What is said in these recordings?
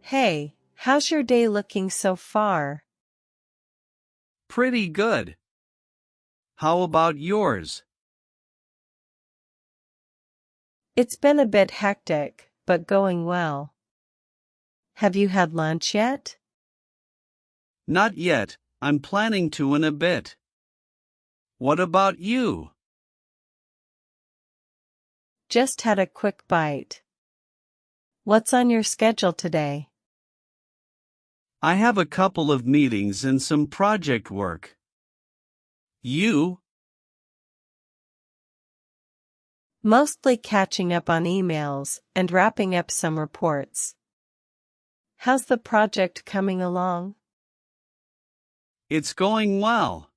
Hey, how's your day looking so far? Pretty good. How about yours? It's been a bit hectic, but going well. Have you had lunch yet? Not yet, I'm planning to in a bit. What about you? Just had a quick bite. What's on your schedule today? I have a couple of meetings and some project work. You? Mostly catching up on emails and wrapping up some reports. How's the project coming along? It's going well.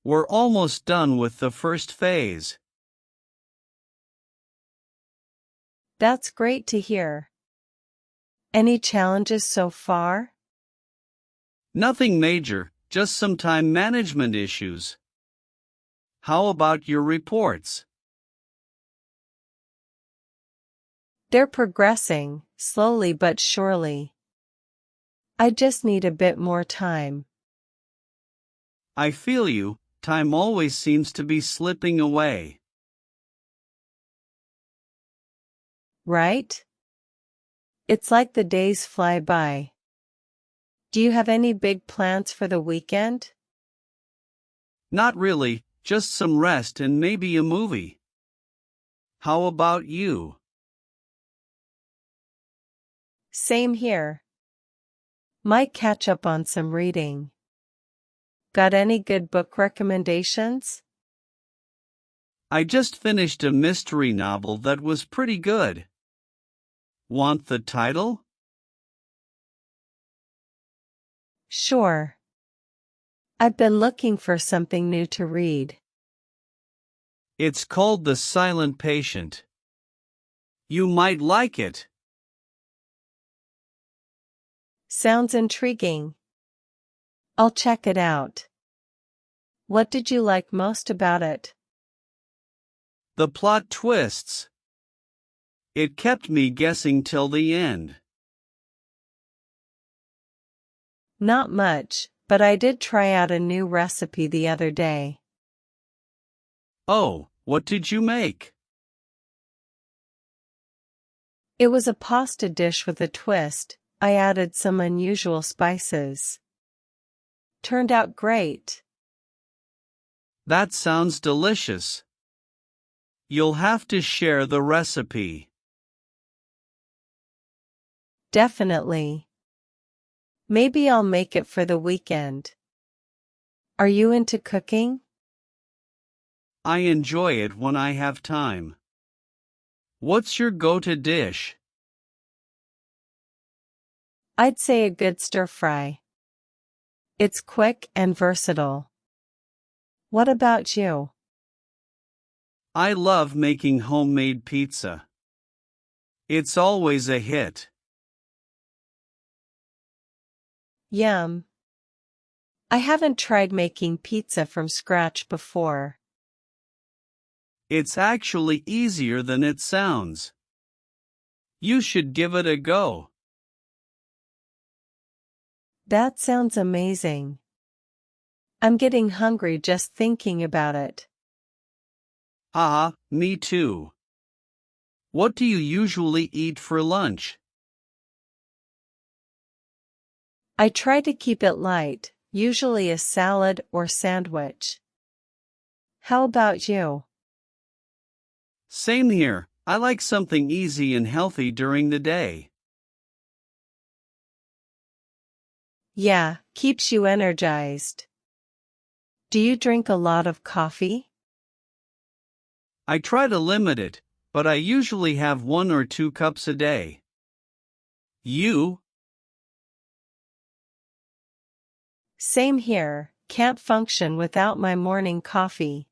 We're almost done with the first phase. That's great to hear. Any challenges so far? Nothing major, just some time management issues. How about your reports? They're progressing, slowly but surely. I just need a bit more time. I feel you, time always seems to be slipping away. Right? It's like the days fly by. Do you have any big plans for the weekend? Not really, just some rest and maybe a movie. How about you? Same here. Might catch up on some reading. Got any good book recommendations? I just finished a mystery novel that was pretty good. Want the title? Sure. I've been looking for something new to read. It's called The Silent Patient. You might like it. Sounds intriguing. I'll check it out. What did you like most about it? The plot twists. It kept me guessing till the end. Not much, but I did try out a new recipe the other day. Oh, what did you make? It was a pasta dish with a twist. I added some unusual spices. Turned out great. That sounds delicious. You'll have to share the recipe. Definitely. Maybe I'll make it for the weekend. Are you into cooking? I enjoy it when I have time. What's your go-to dish? I'd say a good stir-fry. It's quick and versatile. What about you? I love making homemade pizza. It's always a hit. Yum. I haven't tried making pizza from scratch before. It's actually easier than it sounds. You should give it a go. That sounds amazing. I'm getting hungry just thinking about it. Haha, me too. What do you usually eat for lunch? I try to keep it light, usually a salad or sandwich. How about you? Same here, I like something easy and healthy during the day. Yeah, keeps you energized. Do you drink a lot of coffee? I try to limit it, but I usually have 1 or 2 cups a day. You? Same here, can't function without my morning coffee.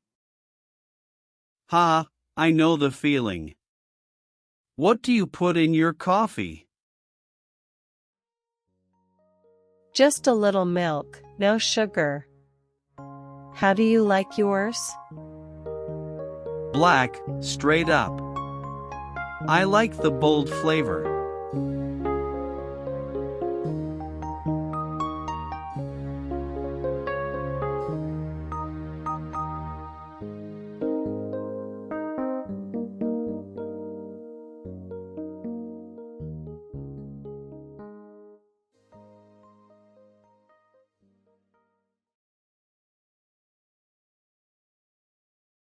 Ha, I know the feeling. What do you put in your coffee? Just a little milk, no sugar. How do you like yours? Black, straight up. I like the bold flavor.